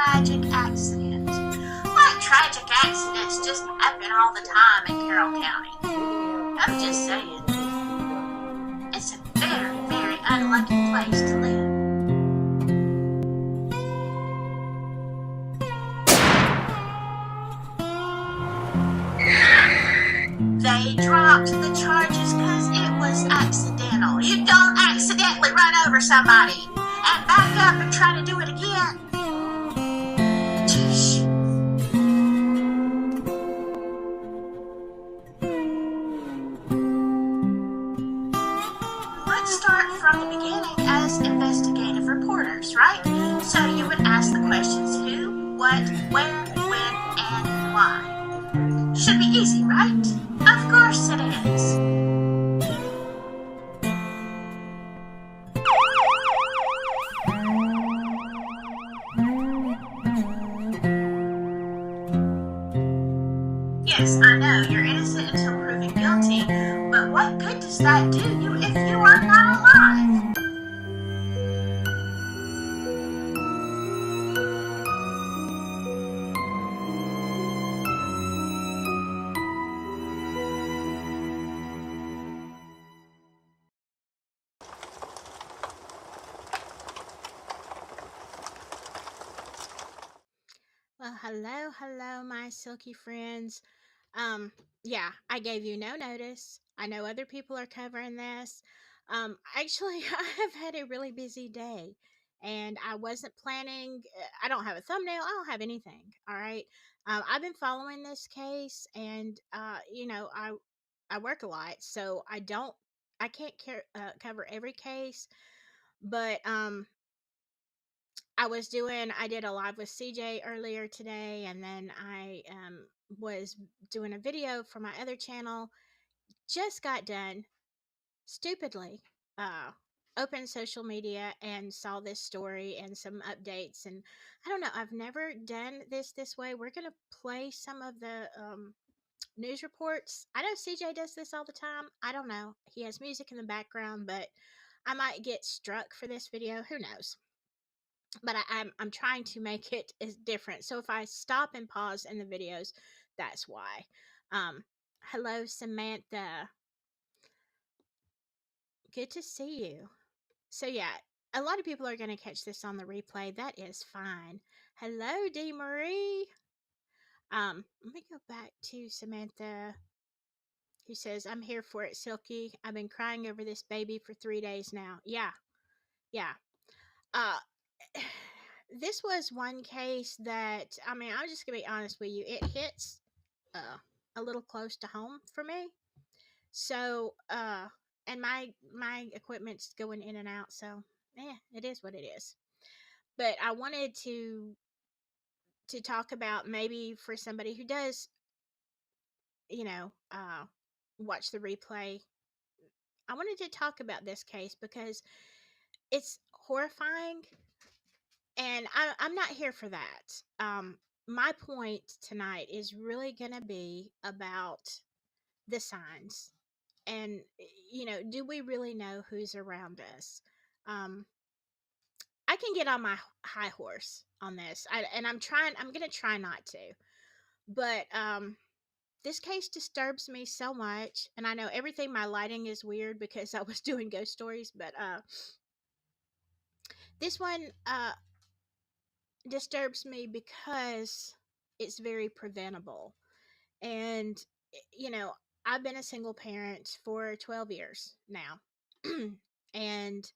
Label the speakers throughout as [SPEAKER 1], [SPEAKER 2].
[SPEAKER 1] tragic accident. Like tragic accidents just happen all the time in Carroll County. I'm just saying. It's a very, very unlucky place to live. They dropped the charges because it was accidental. You don't accidentally run over somebody and back up and try to do it again. Let's start from the beginning as investigative reporters, right? So you would ask the questions who, what, where, when, and why. Should be easy, right? Of course it is. Yes, I know, you're innocent until proven guilty, but what good does that do you if you are not alive? Well, hello, my silky friends. Yeah, I gave you no notice. I know other people are covering this. Actually, I have had a really busy day and I wasn't planning. I don't have a thumbnail, I don't have anything. All right. I've been following this case and, I work a lot, so I can't cover every case, but, I did a live with CJ earlier today, and then I was doing a video for my other channel. Just got done, stupidly, uh, opened social media and saw this story and some updates. And I don't know, I've never done this way. We're going to play some of the news reports. I know CJ does this all the time. I don't know. He has music in the background, but I might get struck for this video. Who knows? But I'm trying to make it as different. So if I stop and pause in the videos, that's why. Um, Hello, Samantha. Good to see you. So yeah, a lot of people are going to catch this on the replay. That is fine. Hello, D Marie. Let me go back to Samantha, who says, "I'm here for it, Silky. I've been crying over this baby for 3 days now." Yeah, yeah. Uh, this was one case that, I mean, I'm just gonna be honest with you. It hits a little close to home for me. So, and my equipment's going in and out, so yeah, it is what it is. But I wanted to talk about, maybe for somebody who does, you know, watch the replay. I wanted to talk about this case because it's horrifying, and I'm not here for that. My point tonight is really going to be about the signs, and do we really know who's around us? um I can get on my high horse on this, and I'm gonna try not to, but this case disturbs me so much. And I know everything, my lighting is weird because I was doing ghost stories, but this one disturbs me because it's very preventable. And you know I've been a single parent for 12 years now. And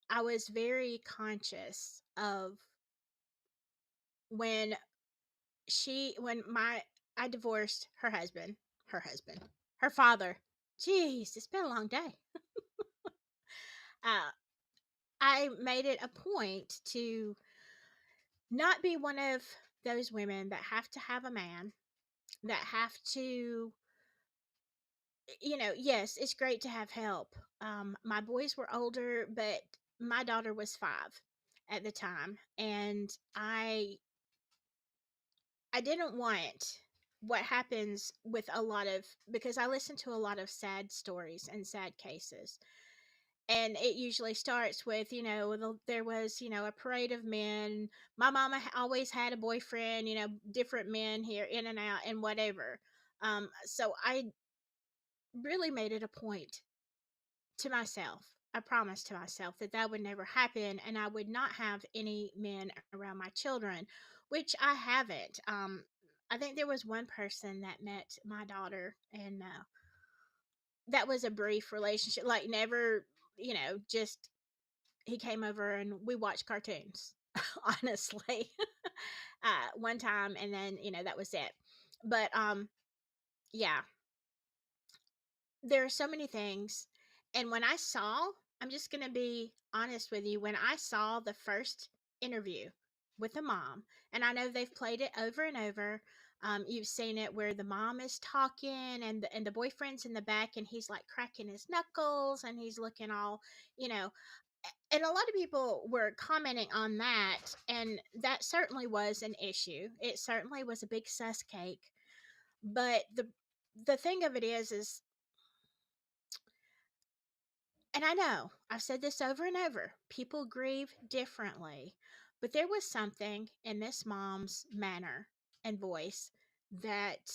[SPEAKER 1] I was very conscious of when when my I divorced her husband, her father. Jeez, it's been a long day. uh, I made it a point to not be one of those women that have to have a man, that have to, yes, it's great to have help. My boys were older, but my daughter was 5 at the time, and I didn't want what happens with a lot of, because I listen to a lot of sad stories and sad cases. And it usually starts with, there was, a parade of men. My mama always had a boyfriend, different men here in and out and whatever. So I really made it a point to myself. I promised to myself that that would never happen, and I would not have any men around my children, which I haven't. I think there was one person that met my daughter, and that was a brief relationship. Like, never, just he came over and we watched cartoons, honestly, one time, and then, that was it. But, yeah, there are so many things. And when I saw, I'm just going to be honest with you, when I saw the first interview with the mom, and I know they've played it over and over. You've seen it where the mom is talking and the boyfriend's in the back and he's like cracking his knuckles and he's looking all, you know, and a lot of people were commenting on that, and that certainly was an issue. It certainly was a big sus cake. But the thing of it is, and I know I've said this over and over, people grieve differently, but there was something in this mom's manner and voice that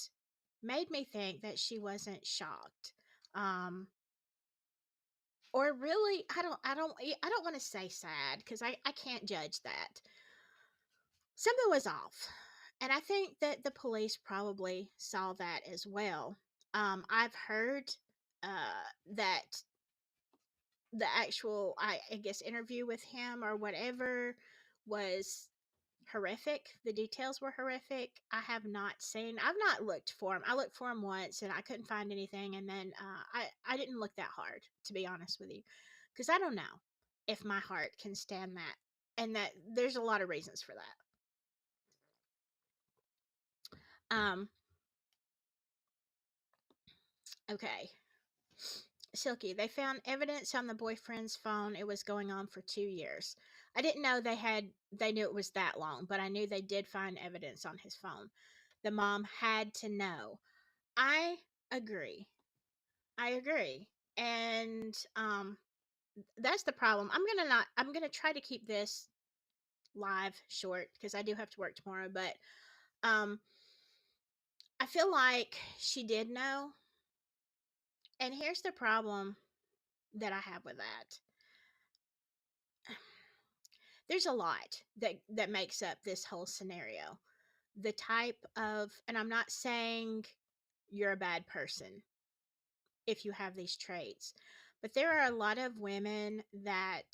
[SPEAKER 1] made me think that she wasn't shocked. Um, or really, I don't want to say sad because I can't judge that. Something was off. And I think that the police probably saw that as well. I've heard that the actual, I guess, interview with him or whatever was horrific. The details were horrific. I've not looked for him. I looked for him once and I couldn't find anything. And then I didn't look that hard, to be honest with you, because I don't know if my heart can stand that. And that there's a lot of reasons for that. Okay. Silky, they found evidence on the boyfriend's phone. It was going on for 2 years. I didn't know they knew it was that long, but I knew they did find evidence on his phone. The mom had to know. I agree. I agree. And that's the problem. I'm gonna try to keep this live short because I do have to work tomorrow, but um I feel like she did know. And here's the problem that I have with that. There's a lot that makes up this whole scenario. The type of, and I'm not saying you're a bad person if you have these traits, but there are a lot of women that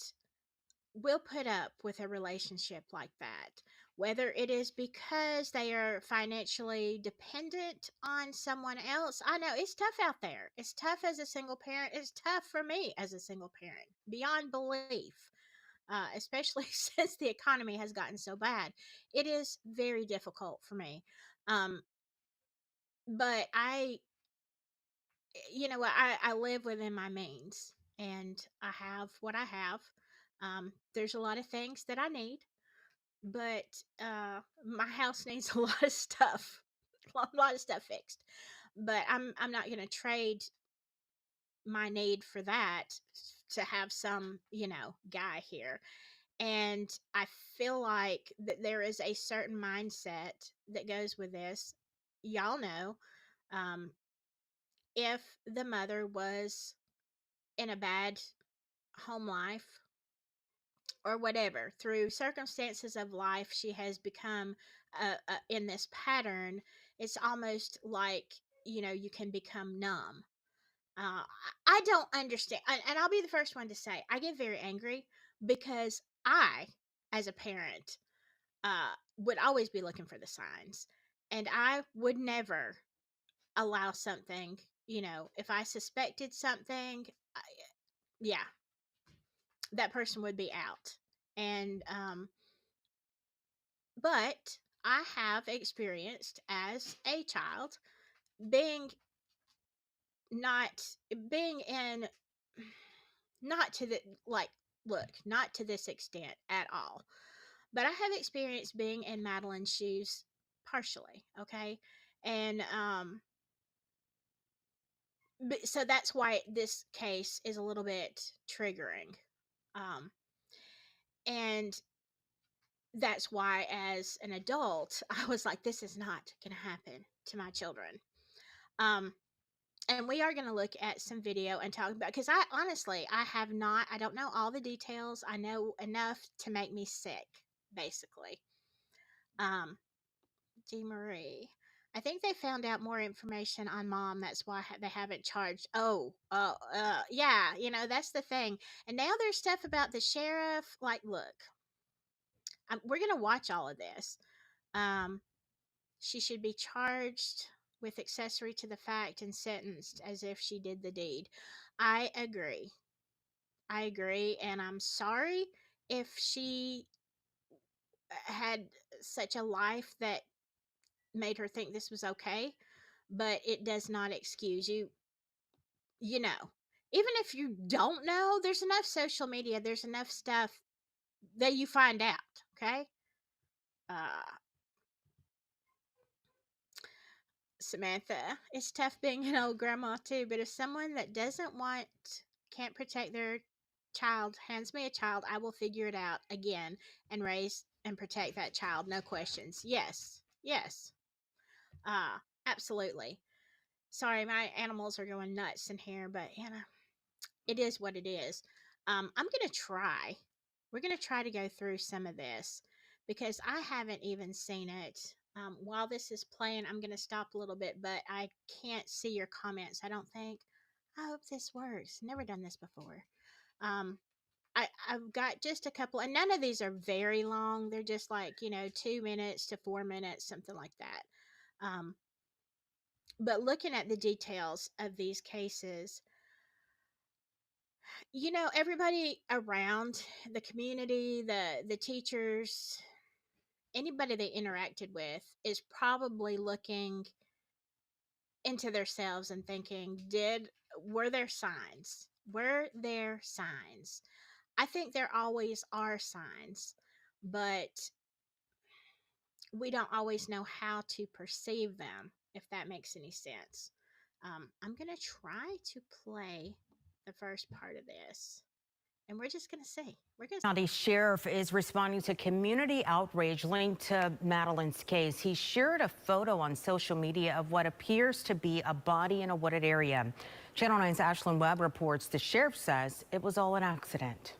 [SPEAKER 1] will put up with a relationship like that, whether it is because they are financially dependent on someone else. I know it's tough out there. It's tough as a single parent. It's tough for me as a single parent, beyond belief. Especially since the economy has gotten so bad. It is very difficult for me. Um, but I live within my means and I have what I have. There's a lot of things that I need, but my house needs a lot of stuff, a lot of stuff fixed. But I'm not going to trade my need for that to have some, guy here. And I feel like that there is a certain mindset that goes with this. Y'all know, um, if the mother was in a bad home life or whatever, through circumstances of life, she has become in this pattern. It's almost like, you can become numb. I don't understand. And I'll be the first one to say, I get very angry because I, as a parent, would always be looking for the signs. And I would never allow something, if I suspected something, I, yeah, that person would be out. And, but I have experienced as a child being not being in, not to the, like, look, not to this extent at all. But I have experienced being in Madeline's shoes partially, okay? And So that's why this case is a little bit triggering. Um, and that's why, as an adult, I was like, this is not going to happen to my children. Um, and we are going to look at some video and talk about, because I honestly, I don't know all the details. I know enough to make me sick, basically. Um, Marie. I think they found out more information on mom. That's why they haven't charged. Yeah, that's the thing. And now there's stuff about the sheriff. Like, look, we're going to watch all of this. Um, she should be charged with accessory to the fact and sentenced as if she did the deed. I agree. I agree. And I'm sorry if she had such a life that made her think this was okay, but it does not excuse you. You know, even if you don't know, there's enough social media, there's enough stuff that you find out, okay? Uh, Samantha, it's tough being an old grandma too, but if someone that can't protect their child hands me a child, I will figure it out again and raise and protect that child, no questions. Yes, yes, uh, absolutely. Sorry, my animals are going nuts in here, but it is what it is. I'm gonna try. We're gonna try to go through some of this because I haven't even seen it. While this is playing, I'm gonna stop a little bit, but I can't see your comments. I don't think. I hope this works. Never done this before. Um, I've got just a couple, and none of these are very long. They're just like 2 minutes to 4 minutes, something like that. Um, but looking at the details of these cases, everybody around the community, the teachers, anybody they interacted with is probably looking into themselves and thinking, were there signs? Were there signs? I think there always are signs, but we don't always know how to perceive them, if that makes any sense. I'm going to try to play the first part of this, and we're just going to see.
[SPEAKER 2] County Sheriff is responding to community outrage linked to Madeline's case. He shared a photo on social media of what appears to be a body in a wooded area. Channel 9's Ashlyn Webb reports the sheriff says it was all an accident.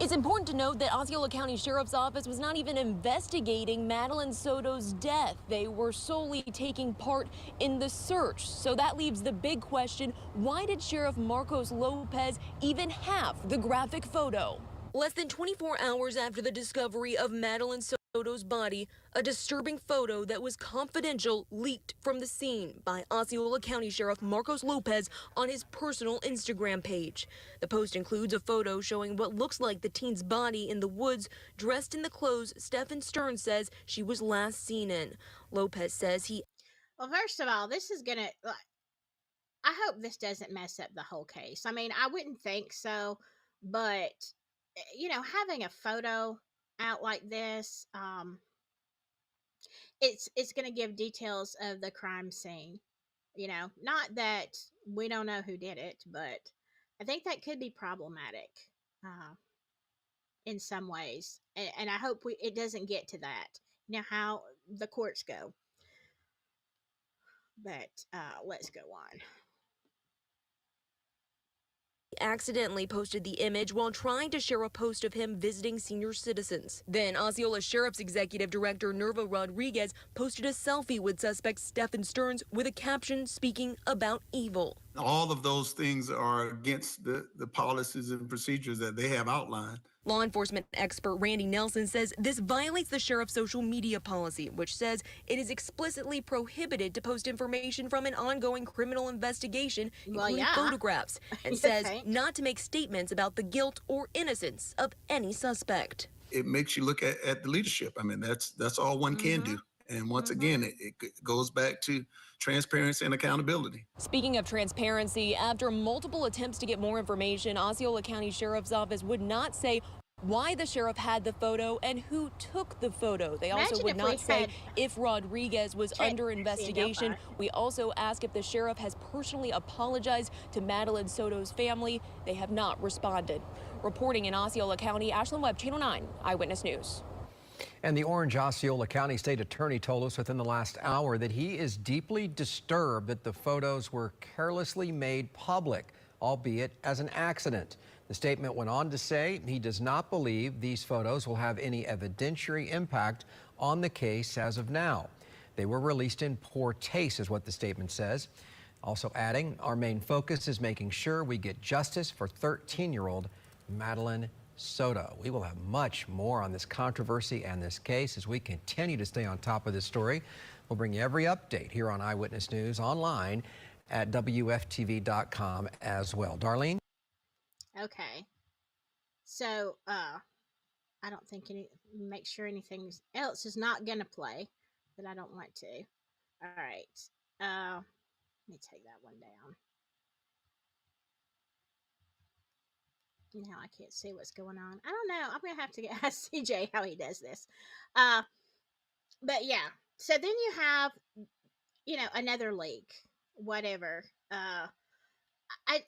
[SPEAKER 3] It's important to note that Osceola County Sheriff's Office was not even investigating Madeline Soto's death. They were solely taking part in the search. So that leaves the big question, why did Sheriff Marcos Lopez even have the graphic photo? Less than 24 hours after the discovery of Madeline Soto's body, a disturbing photo that was confidential leaked from the scene by Osceola County Sheriff Marcos Lopez on his personal Instagram page. The post includes a photo showing what looks like the teen's body in the woods, dressed in the clothes Stephen Stern says she was last seen in. Lopez says
[SPEAKER 1] Well, first of all, this is going to... I hope this doesn't mess up the whole case. I mean, I wouldn't think so, but having a photo out like this, it's going to give details of the crime scene. Not that we don't know who did it, but I think that could be problematic in some ways, and I hope it doesn't get to that. How the courts go, but let's go on.
[SPEAKER 3] Accidentally posted the image while trying to share a post of him visiting senior citizens. Then Osceola Sheriff's Executive Director Nerva Rodriguez posted a selfie with suspect Stephen Stearns with a caption speaking about evil.
[SPEAKER 4] All of those things are against the policies and procedures that they have outlined.
[SPEAKER 3] Law enforcement expert Randy Nelson says this violates the sheriff's social media policy, which says it is explicitly prohibited to post information from an ongoing criminal investigation, including photographs, and says not to make statements about the guilt or innocence of any suspect.
[SPEAKER 4] It makes you look at the leadership. I mean, that's all one can do. And once again, it goes back to transparency and accountability.
[SPEAKER 3] Speaking of transparency, after multiple attempts to get more information, Osceola County Sheriff's Office would not say why the sheriff had the photo and who took the photo. They also
[SPEAKER 1] Imagine
[SPEAKER 3] would
[SPEAKER 1] if we
[SPEAKER 3] not say
[SPEAKER 1] had
[SPEAKER 3] if Rodriguez was under
[SPEAKER 1] transparency in Delphi.
[SPEAKER 3] investigation. We also ask if the sheriff has personally apologized to Madeline Soto's family. They have not responded. Reporting in Osceola County, Ashlyn Webb, Channel 9 Eyewitness News.
[SPEAKER 5] And the Orange Osceola County State Attorney told us within the last hour that he is deeply disturbed that the photos were carelessly made public, albeit as an accident. The statement went on to say he does not believe these photos will have any evidentiary impact on the case as of now. They were released in poor taste, is what the statement says. Also adding, our main focus is making sure we get justice for 13-year-old Madeline Soto. We will have much more on this controversy and this case as we continue to stay on top of this story. We'll bring you every update here on Eyewitness News online at WFTV.com as well. Darlene?
[SPEAKER 1] Okay. So, I don't think make sure anything else is not going to play that I don't want to. All right. Let me take that one down. Now I can't see what's going on. I don't know. I'm going to have to ask CJ how he does this. But yeah. So then you have, another leak, whatever. I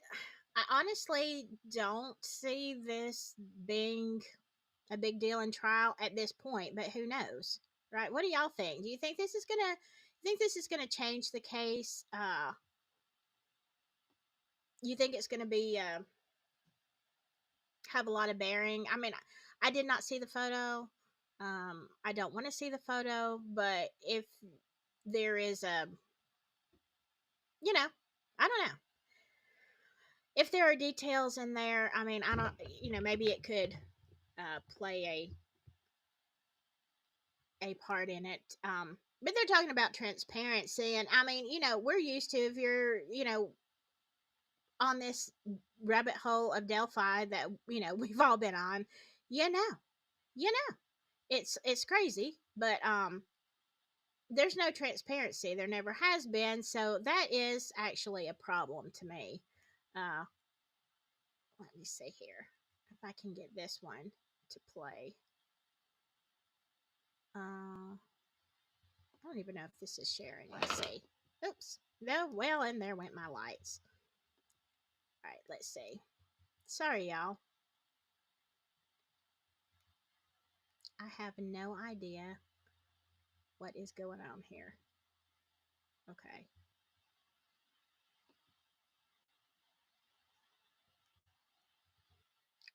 [SPEAKER 1] honestly don't see this being a big deal in trial at this point, but who knows, right? What do y'all think? Do you think this is gonna change the case? You think it's gonna be have a lot of bearing? I mean, I did not see the photo. I don't want to see the photo, but if there is I don't know. If there are details in there, I mean, I don't, maybe it could play a part in it. But they're talking about transparency, and I mean, we're used to, if you're, on this rabbit hole of Delphi that we've all been on, you know, you know, it's crazy, but there's no transparency. There never has been, so that is actually a problem to me. Uh, let me see here if I can get this one to play. I don't even know if this is sharing. Let's see. Oops. No, well, and there went my lights. All right, let's see. Sorry, y'all. I have no idea what is going on here. Okay.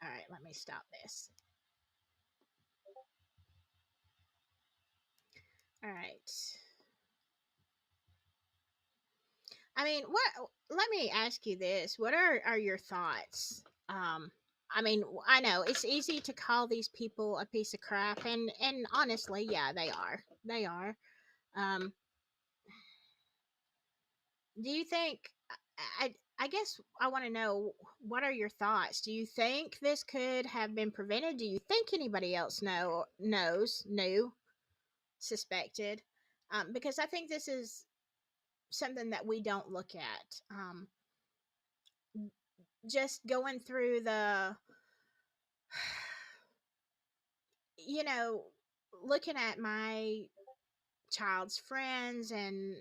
[SPEAKER 1] All right, let me stop this. All right. I mean, let me ask you this. What are your thoughts? I mean, I know it's easy to call these people a piece of crap, and honestly, yeah, they are. They are. Um, do you think I guess I want to know, what are your thoughts? Do you think this could have been prevented? Do you think anybody else knew, suspected? Because I think this is something that we don't look at. Just going through the, you know, looking at my child's friends and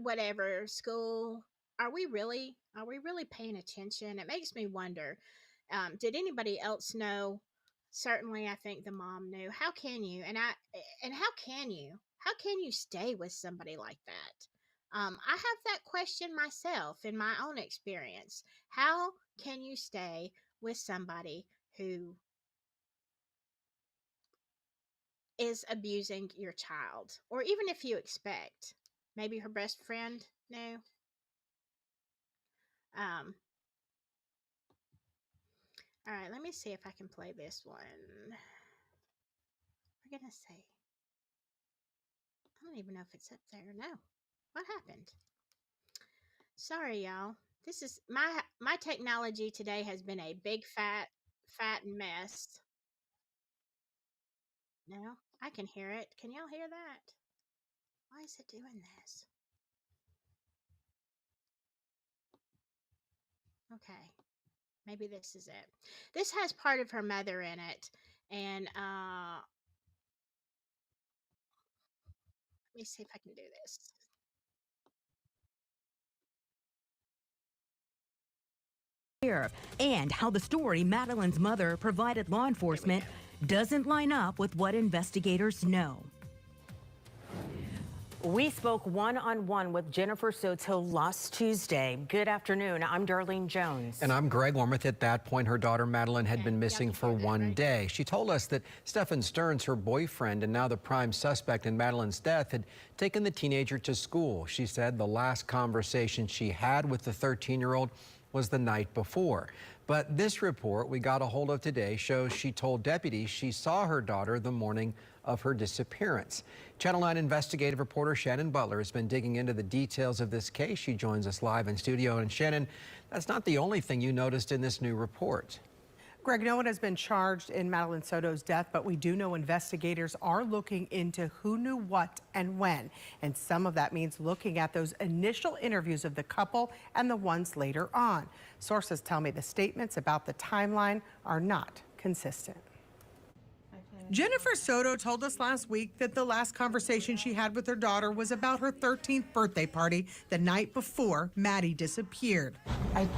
[SPEAKER 1] whatever school, are we really paying attention? It makes me wonder. Did anybody else know? Certainly, I think the mom knew. How can you? And how can you stay with somebody like that? I have that question myself in my own experience. How can you stay with somebody who is abusing your child, or even if you expect maybe her best friend knew? Um, all right, let me see if I can play this one. For goodness sake. I don't even know if it's up there. No. What happened? Sorry, y'all. This is my technology today has been a big fat mess. No, I can hear it. Can y'all hear that? Why is it doing this? Okay. Maybe this is it. This has part of her mother in it. And let me see if I can do this.
[SPEAKER 6] And how the story Madeline's mother provided law enforcement doesn't line up with what investigators know.
[SPEAKER 2] We spoke one-on-one with Jennifer Soto last Tuesday. Good afternoon. I'm Darlene Jones.
[SPEAKER 5] And I'm Greg Wormuth. At that point, her daughter Madeline had been missing for one day. She told us that Stephen Stearns, her boyfriend and now the prime suspect in Madeline's death, had taken the teenager to school. She said the last conversation she had with the 13-year-old was the night before. But this report we got a hold of today shows she told deputies she saw her daughter the morning of her disappearance. Channel 9 investigative reporter Shannon Butler has been digging into the details of this case. She joins us live in studio. And Shannon, that's not the only thing you noticed in this new report.
[SPEAKER 7] Greg, no one has been charged in Madeline Soto's death, but we do know investigators are looking into who knew what and when. And some of that means looking at those initial interviews of the couple and the ones later on. Sources tell me the statements about the timeline are not consistent. Jennifer Soto told us last week that the last conversation she had with her daughter was about her 13th birthday party the night before Maddie disappeared.
[SPEAKER 8] I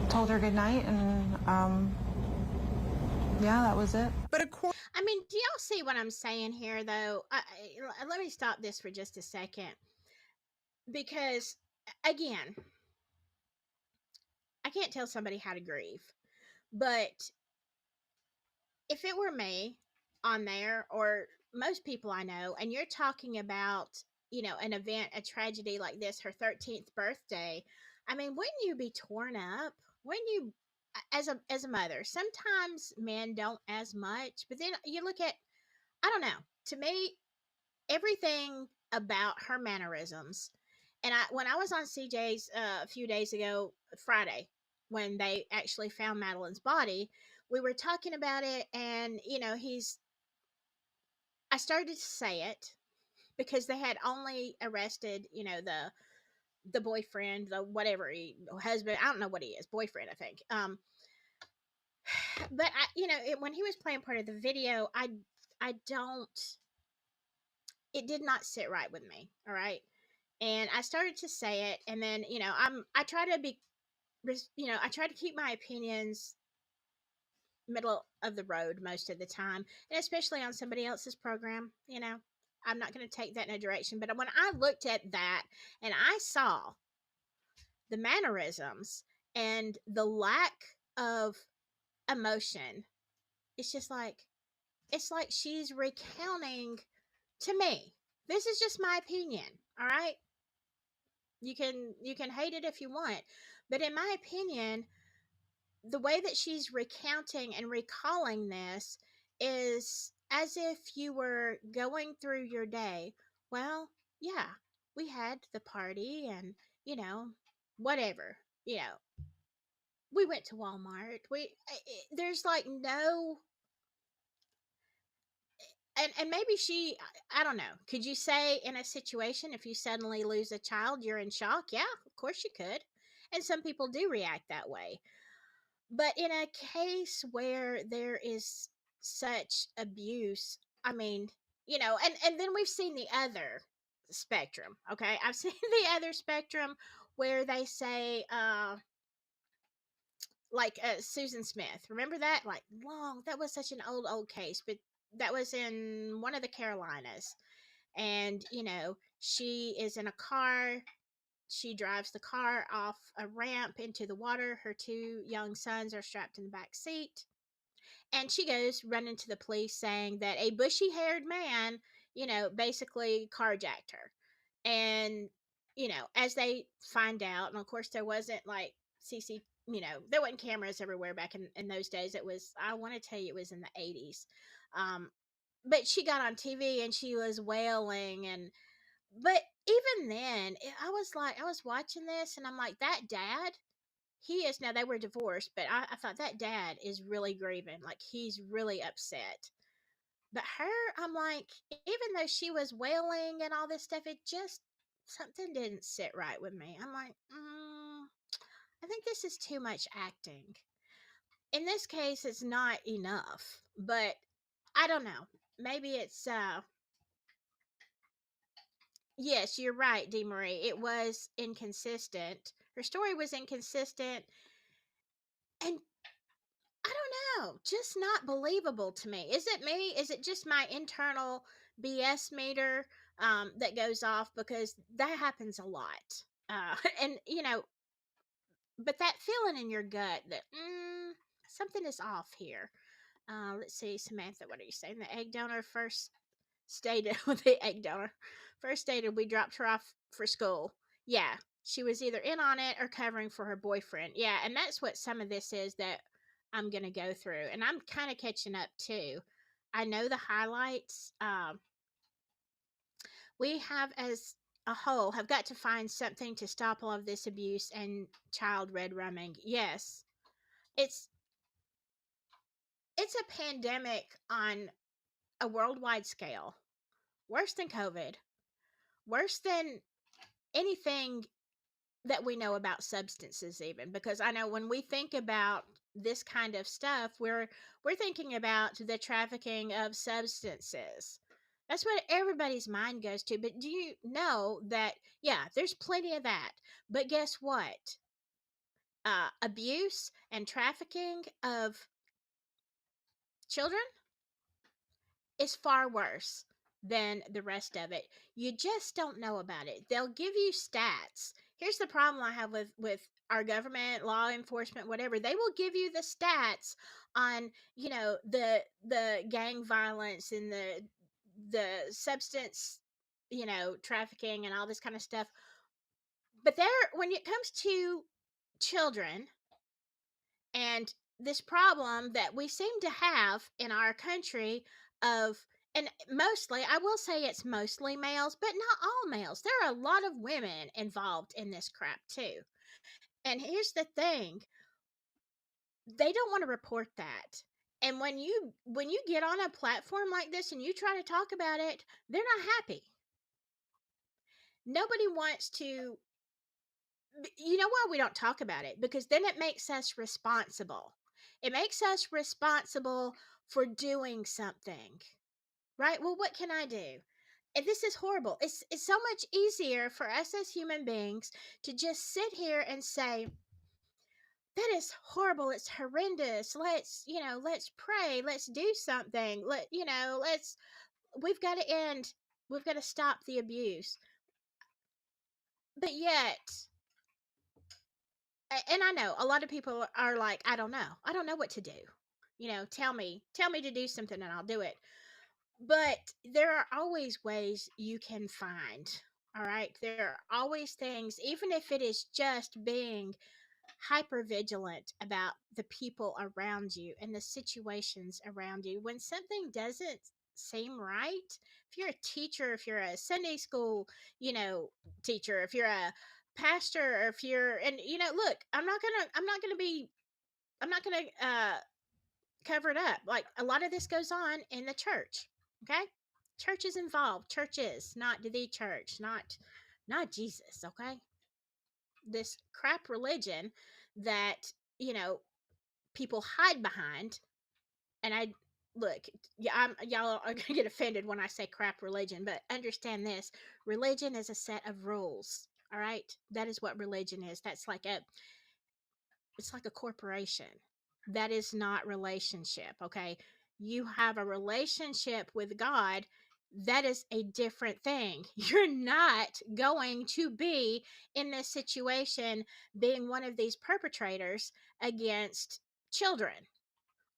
[SPEAKER 8] told her goodnight, and yeah, that was it.
[SPEAKER 1] But I mean, do y'all see what I'm saying here, though? Let me stop this for just a second, because again, I can't tell somebody how to grieve, but if it were me on there, or most people I know, and you're talking about, an event, a tragedy like this, her 13th birthday, I mean, wouldn't you be torn up? Wouldn't you, as a mother? Sometimes men don't as much, but then you look at, I don't know, to me, everything about her mannerisms. And when I was on CJ's a few days ago, Friday, when they actually found Madeline's body, we were talking about it, and I started to say it because they had only arrested, the boyfriend, the whatever husband, I don't know what he is, boyfriend, I think. But when he was playing part of the video, I don't, it did not sit right with me. All right. And I started to say it, and then, I try to be, I try to keep my opinions middle of the road most of the time, and especially on somebody else's program. I'm not going to take that in a direction. But when I looked at that and I saw the mannerisms and the lack of emotion, it's just like, it's like she's recounting to me. This is just my opinion. All right. You can hate it if you want, but in my opinion, the way that she's recounting and recalling this is as if you were going through your day. Well, yeah, we had the party, and, whatever, we went to Walmart. There's like no, and maybe I don't know. Could you say in a situation, if you suddenly lose a child, you're in shock? Yeah, of course you could. And some people do react that way. But in a case where there is such abuse, I mean, and then we've seen the other spectrum. Okay. I've seen the other spectrum where they say, like Susan Smith. Remember that? Like, long, that was such an old case, but that was in one of the Carolinas. And, she is in a car. She drives the car off a ramp into the water. Her two young sons are strapped in the back seat. And she goes running to the police saying that a bushy haired man, basically carjacked her. And, as they find out, and of course there wasn't like there wasn't cameras everywhere back in those days. It was, I want to tell you, it was in the 80s. But she got on TV and she was wailing, but even then, I was watching this and I'm like, that dad, now they were divorced, but I thought that dad is really grieving. Like, he's really upset. But her, I'm like, even though she was wailing and all this stuff, it just, something didn't sit right with me. I'm like, I think this is too much acting. In this case, it's not enough, but I don't know. Maybe it's yes, you're right, Dee Marie. It was inconsistent. Her story was inconsistent, and I don't know, just not believable to me. Is it me? Is it just my internal BS meter that goes off? Because that happens a lot. And, but that feeling in your gut that something is off here. Let's see, Samantha, what are you saying? The egg donor first stated with the egg donor first stated we dropped her off for school. Yeah, she was either in on it or covering for her boyfriend. Yeah, and that's what some of this is that I'm gonna go through, and I'm kind of catching up too. I know the highlights. We have, as a whole, have got to find something to stop all of this abuse and child red rumming. Yes, it's it's a pandemic on a worldwide scale, worse than COVID, worse than anything that we know about substances, even, because I know when we think about this kind of stuff, we're thinking about the trafficking of substances. That's what everybody's mind goes to. But do you know that, yeah, there's plenty of that, but guess what? Abuse and trafficking of children is far worse than the rest of it. You just don't know about it. They'll give you stats. Here's the problem I have with our government, law enforcement, whatever. They will give you the stats on, the gang violence and the substance, trafficking and all this kind of stuff. But when it comes to children and this problem that we seem to have in our country of, and mostly, I will say it's mostly males, but not all males. There are a lot of women involved in this crap too. And here's the thing, they don't want to report that. And when you get on a platform like this and you try to talk about it, they're not happy. Nobody wants to. You know why we don't talk about it? Because then it makes us responsible. It makes us responsible for doing something, right? Well, what can I do? And this is horrible. It's so much easier for us as human beings to just sit here and say, that is horrible. It's horrendous. Let's pray. Let's do something. We've got to end. We've got to stop the abuse. But yet, and I know a lot of people are like, I don't know. I don't know what to do. Tell me to do something and I'll do it. But there are always ways you can find. All right. There are always things, even if it is just being hyper vigilant about the people around you and the situations around you. When something doesn't seem right, if you're a teacher, if you're a Sunday school, teacher, if you're a pastor, or if you're, and look, I'm not gonna cover it up. Like, a lot of this goes on in the church. Okay, church is involved. Churches, not the church, not Jesus. Okay, this crap religion that people hide behind. And I look, yeah, y'all are gonna get offended when I say crap religion, but understand this: religion is a set of rules. All right, that is what religion is. It's like a corporation. That is not relationship. Okay, you have a relationship with God. That is a different thing. You're not going to be in this situation being one of these perpetrators against children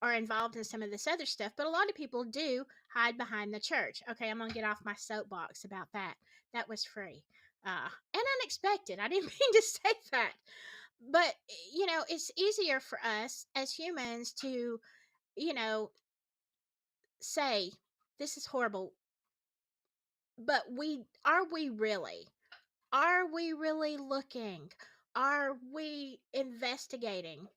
[SPEAKER 1] or involved in some of this other stuff, but a lot of people do hide behind the church. Okay, I'm gonna get off my soapbox about that. That was free and unexpected. I didn't mean to say that, but it's easier for us as humans to you know say this is horrible, but we really looking, are we investigating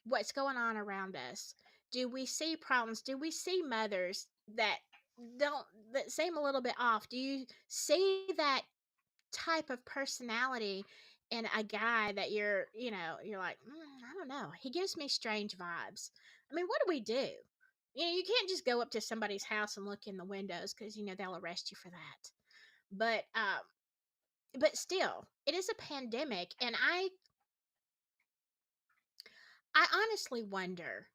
[SPEAKER 1] what's going on around us? Do we see problems? Do we see mothers don't that seem a little bit off? Do you see that type of personality and a guy that you're like, I don't know. He gives me strange vibes. I mean, what do we do? You can't just go up to somebody's house and look in the windows because they'll arrest you for that. But still, it is a pandemic, and I honestly wonder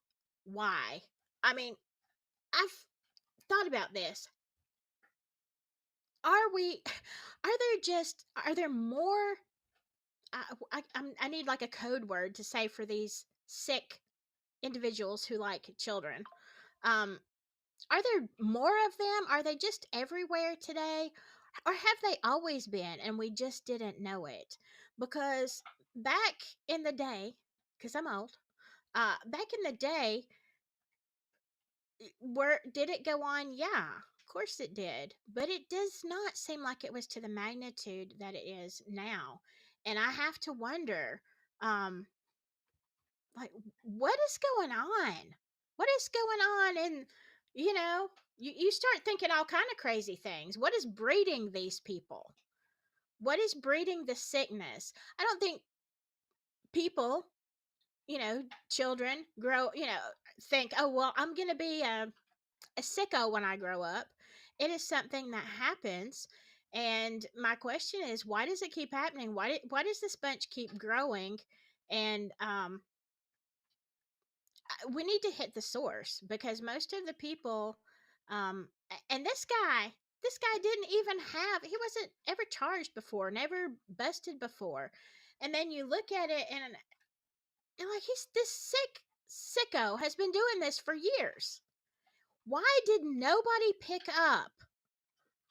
[SPEAKER 1] why. I mean, I've thought about this. Are we? Are there more? I need like a code word to say for these sick individuals who like children. Um, are there more of them? Are they just everywhere today? Or have they always been and we just didn't know it? Because back in the day, because I'm old, back in the day, where did it go on? Yeah, of course it did. But it does not seem like it was to the magnitude that it is now. And I have to wonder, um, like, what is going on? What is going on? And you start thinking all kind of crazy things. What is breeding these people? What is breeding the sickness? I don't think people, children think, oh well, I'm gonna be a sicko when I grow up. It is something that happens. And my question is, why does it keep happening? Why does this bunch keep growing? And we need to hit the source, because most of the people, and this guy didn't even he wasn't ever charged before, never busted before. And then you look at it, and like, he's this sicko has been doing this for years. Why did nobody pick up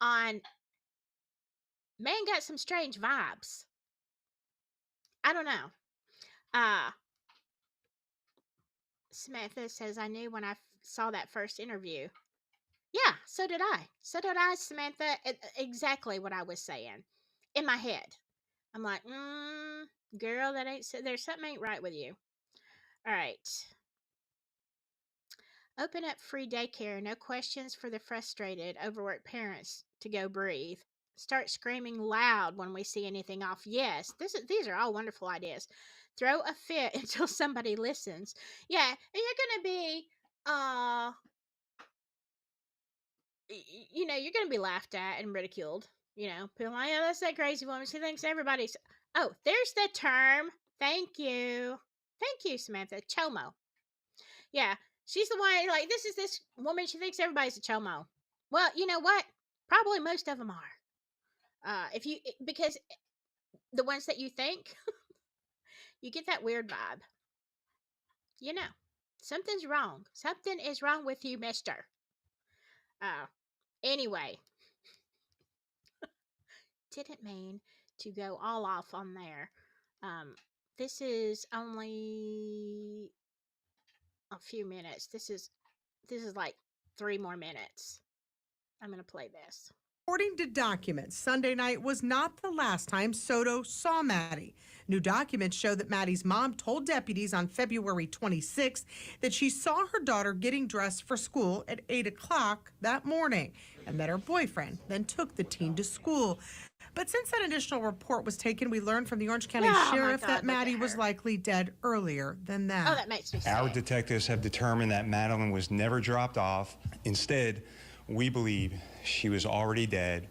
[SPEAKER 1] on, man got some strange vibes? I don't know. uh Samantha says, I knew when I saw that first interview. Yeah, so did I. So did I, Samantha. Exactly what I was saying in my head. I'm like, girl, that ain't, there's something ain't right with you. All right. Open up free daycare. No questions for the frustrated, overworked parents to go breathe. Start screaming loud when we see anything off. Yes, these are all wonderful ideas. Throw a fit until somebody listens. Yeah, and you're going to be, you're going to be laughed at and ridiculed. People like, oh, that's that crazy woman. She thinks everybody's. Oh, there's the term. Thank you. Thank you, Samantha. Chomo. Yeah, she's the one, like, this is this woman. She thinks everybody's a chomo. Well, you know what? Probably most of them are. Because the ones that you think, you get that weird vibe. Something's wrong. Something is wrong with you, mister. Anyway, didn't mean to go all off on there. This is only a few minutes. This is like 3 more minutes. I'm gonna play this.
[SPEAKER 7] According to documents, Sunday night was not the last time Soto saw Maddie. New documents show that Maddie's mom told deputies on February 26th that she saw her daughter getting dressed for school at 8 o'clock that morning, and that her boyfriend then took the teen to school. But since that initial report was taken, we learned from the Orange County Sheriff that Maddie was likely dead earlier than that.
[SPEAKER 1] Oh, that makes me sad.
[SPEAKER 9] Our detectives have determined that Madeline was never dropped off. Instead, we believe she was already dead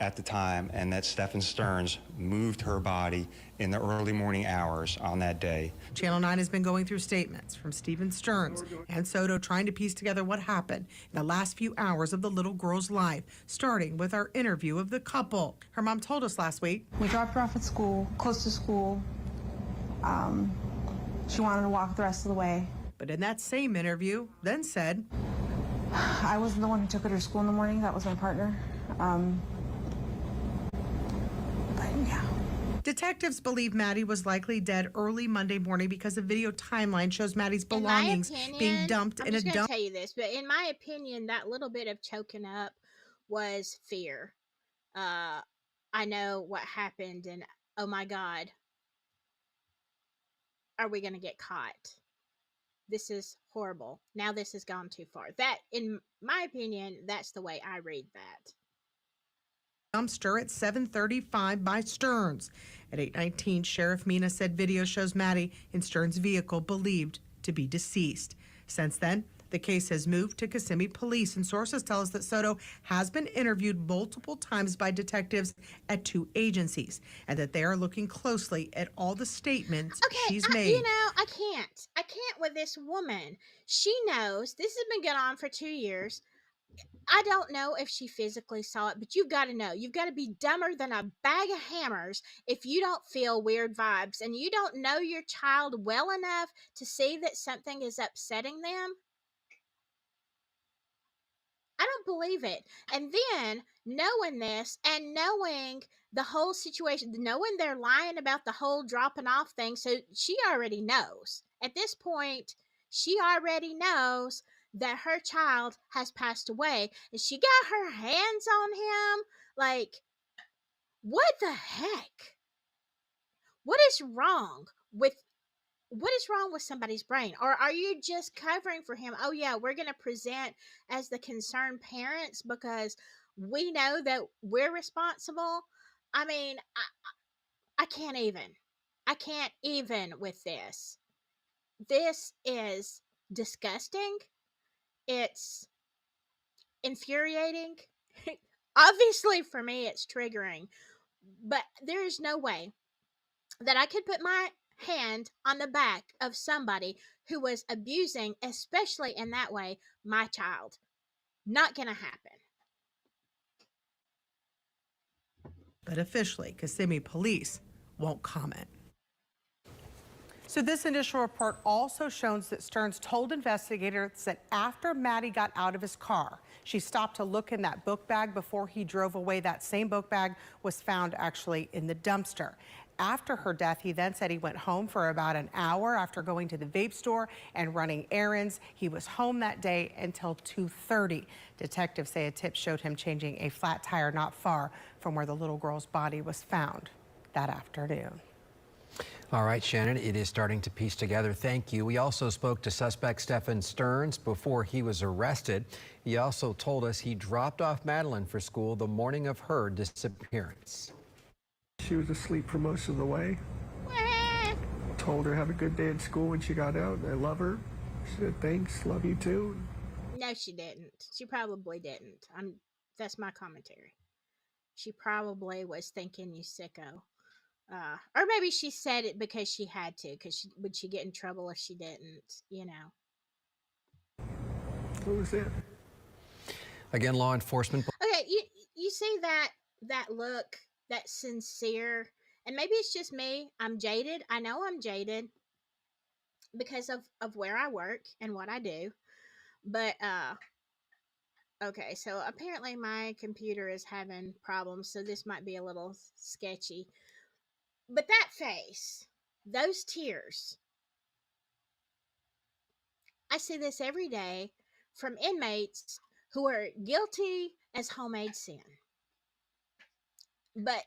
[SPEAKER 9] at the time, and that Stephen Stearns moved her body in the early morning hours on that day.
[SPEAKER 7] Channel 9 has been going through statements from Stephen Stearns and Soto, trying to piece together what happened in the last few hours of the little girl's life, starting with our interview of the couple. Her mom told us last week.
[SPEAKER 8] We dropped her off at school, close to school. She wanted to walk the rest of the way.
[SPEAKER 7] But in that same interview, then said,
[SPEAKER 8] I wasn't the one who took her to school in the morning. That was my partner. But yeah.
[SPEAKER 7] Detectives believe Maddie was likely dead early Monday morning because a video timeline shows Maddie's belongings being dumped in a dump.
[SPEAKER 1] I'm just going to tell you this, but in my opinion, that little bit of choking up was fear. I know what happened, and oh my God, are we going to get caught? This is horrible. Now this has gone too far. That, in my opinion, that's the way I read that.
[SPEAKER 7] dumpster at 7:35 by Stearns. At 8:19, Sheriff Mina said video shows Maddie in Stearns' vehicle believed to be deceased. Since then, the case has moved to Kissimmee Police, and sources tell us that Soto has been interviewed multiple times by detectives at 2 agencies, and that they are looking closely at all the statements she's made.
[SPEAKER 1] You know, I can't with this woman. She knows this has been going on for 2 years. I don't know if she physically saw it, but you've got to know. You've got to be dumber than a bag of hammers if you don't feel weird vibes and you don't know your child well enough to see that something is upsetting them. I don't believe it. And then knowing this and knowing the whole situation, knowing they're lying about the whole dropping off thing, so she already knows. At this point, she already knows that her child has passed away and she got her hands on him. Like, what the heck? What is wrong with somebody's brain? Or are you just covering for him? Oh yeah, we're going to present as the concerned parents because we know that we're responsible. I mean, I can't even with this. This is disgusting. It's infuriating. Obviously for me it's triggering, but there is no way that I could put my hand on the back of somebody who was abusing, especially in that way, my child. Not gonna happen.
[SPEAKER 7] But officially, Kissimmee Police won't comment. So this initial report also shows that Stearns told investigators that after Maddie got out of his car, she stopped to look in that book bag before he drove away. That same book bag was found actually in the dumpster. After her death, he then said he went home for about an hour after going to the vape store and running errands. He was home that day until 2:30. Detectives say a tip showed him changing a flat tire not far from where the little girl's body was found that afternoon.
[SPEAKER 5] All right, Shannon, it is starting to piece together. Thank you. We also spoke to suspect Stephen Stearns before he was arrested. He also told us he dropped off Madeline for school the morning of her disappearance.
[SPEAKER 10] She was asleep for most of the way. Told her have a good day at school when she got out. I love her. She said thanks, love you too.
[SPEAKER 1] No, she didn't. She probably didn't. That's my commentary. She probably was thinking, you sicko. Or maybe she said it because she had to, because would she get in trouble if she didn't, you know.
[SPEAKER 10] What was that?
[SPEAKER 5] Again, law enforcement.
[SPEAKER 1] Okay, you see that look, that sincere, and maybe it's just me. I'm jaded. I know I'm jaded because of where I work and what I do. But okay, so apparently my computer is having problems, so this might be a little sketchy. But that face, those tears, I see this every day from inmates who are guilty as homemade sin. But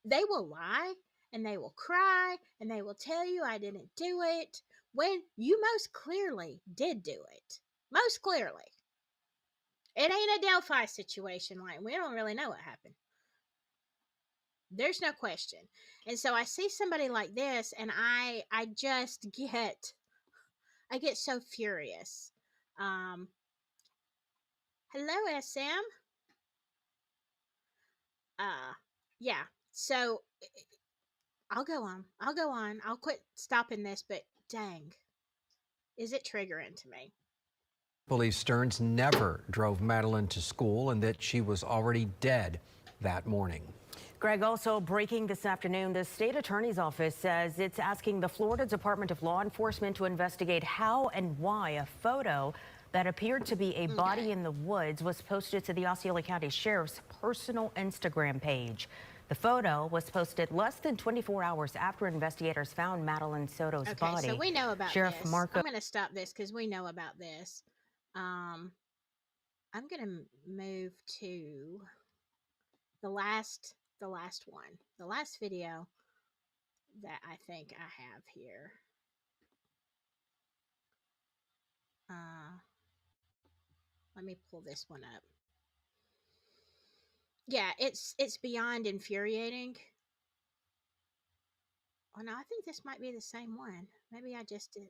[SPEAKER 1] they will lie and they will cry and they will tell you I didn't do it when you most clearly did do it. Most clearly. It ain't a Delphi situation. Like, we don't really know what happened. There's no question. And so I see somebody like this and I just get so furious. Hello, SM. Yeah. So I'll go on. I'll quit stopping this, but dang. Is it triggering to me?
[SPEAKER 5] Police Stearns never drove Madeline to school and that she was already dead that morning.
[SPEAKER 2] Greg, also breaking this afternoon, the state attorney's office says it's asking the Florida Department of Law Enforcement to investigate how and why a photo that appeared to be a body in the woods was posted to the Osceola County Sheriff's personal Instagram page. The photo was posted less than 24 hours after investigators found Madeline Soto's body.
[SPEAKER 1] Okay, so we know about
[SPEAKER 2] Sheriff
[SPEAKER 1] this.
[SPEAKER 2] Marco.
[SPEAKER 1] I'm going to stop this because we know about this. I'm going to move to the last one, the last video that I think I have here. Let me pull this one up. Yeah, it's beyond infuriating. Oh no, I think this might be the same one. Maybe I just did.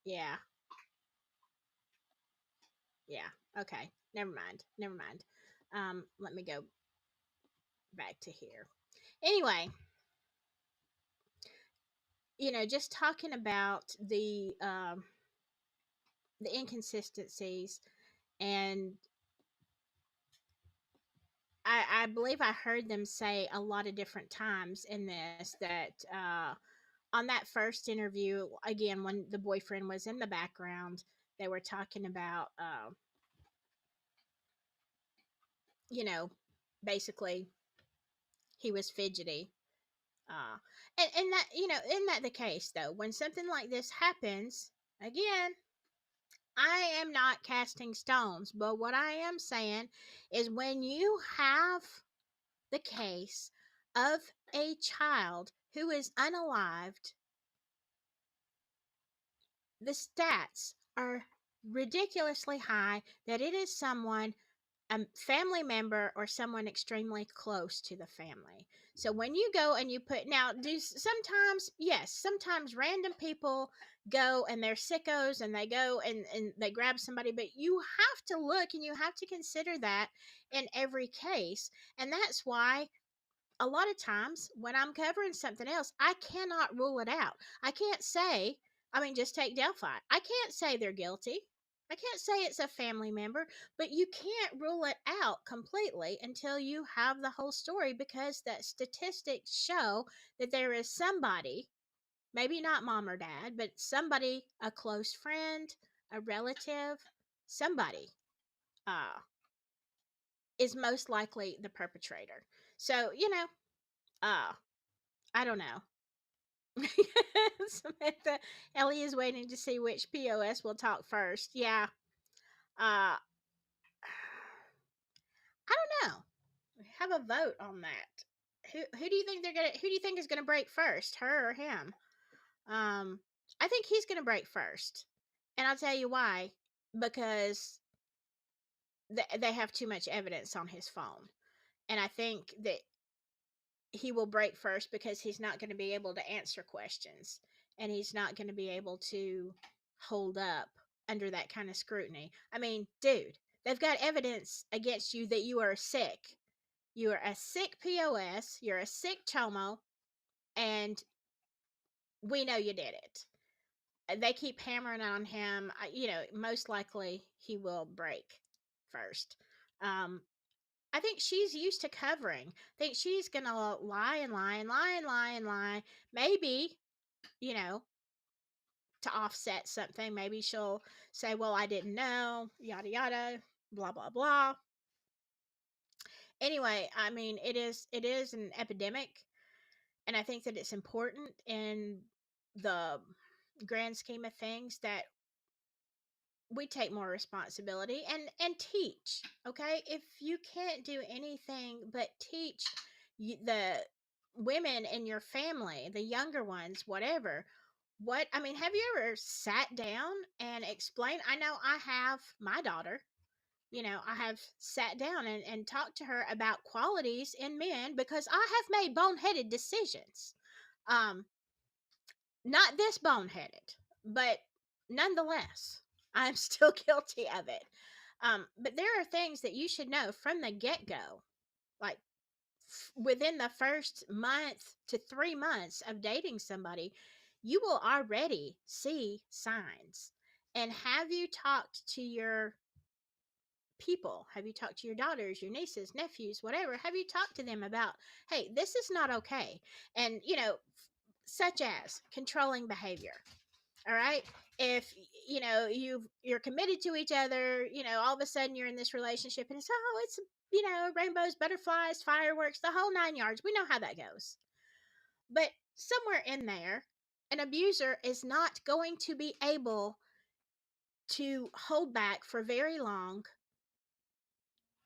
[SPEAKER 1] Yeah, yeah. Okay, never mind. Never mind. Let me go back to here. Anyway, just talking about the inconsistencies, and I believe I heard them say a lot of different times in this that on that first interview, again, when the boyfriend was in the background, they were talking about, you know, basically he was fidgety. Uh, and that, isn't that the case though? When something like this happens, again, I am not casting stones, but what I am saying is when you have the case of a child who is unalived, the stats are ridiculously high that it is someone, a family member, or someone extremely close to the family. So when you go and you put, now do sometimes, yes, sometimes random people go and they're sickos and they go and they grab somebody, but you have to look and you have to consider that in every case. And that's why a lot of times when I'm covering something else, I cannot rule it out. I can't say, I mean, just take Delphi. I can't say they're guilty. I can't say it's a family member, but you can't rule it out completely until you have the whole story, because the statistics show that there is somebody, maybe not mom or dad, but somebody, a close friend, a relative, somebody, uh, is most likely the perpetrator. So, uh, I don't know. Samantha, Ellie is waiting to see which POS will talk first. Yeah. I don't know. Have a vote on that. Who do you think who do you think is gonna break first? Her or him? Um I think he's gonna break first. And I'll tell you why. Because they have too much evidence on his phone. And I think that he will break first because he's not going to be able to answer questions, and he's not going to be able to hold up under that kind of scrutiny. I mean, dude, they've got evidence against you that you are sick. You are a sick POS, you're a sick Chomo, and we know you did it. They keep hammering on him. Most likely he will break first. Um, I think she's used to covering. I think she's gonna lie and lie and lie and lie and lie. Maybe, you know, to offset something. Maybe she'll say, "Well, I didn't know," yada yada, blah blah blah. Anyway, I mean, it is an epidemic, and I think that it's important in the grand scheme of things that we take more responsibility and teach. Okay, if you can't do anything but teach the women in your family, the younger ones, whatever, what I mean, have you ever sat down and explained? I know I have my daughter. I have sat down and talked to her about qualities in men, because I have made boneheaded decisions. um Not this boneheaded, but nonetheless, I'm still guilty of it. But there are things that you should know from the get go, like within the first month to 3 months of dating somebody, you will already see signs. And have you talked to your people? Have you talked to your daughters, your nieces, nephews, whatever? Have you talked to them about, hey, this is not okay? And, such as controlling behavior. All right. If you're committed to each other, all of a sudden you're in this relationship and it's rainbows, butterflies, fireworks, the whole 9 yards. We know how that goes. But somewhere in there, an abuser is not going to be able to hold back for very long,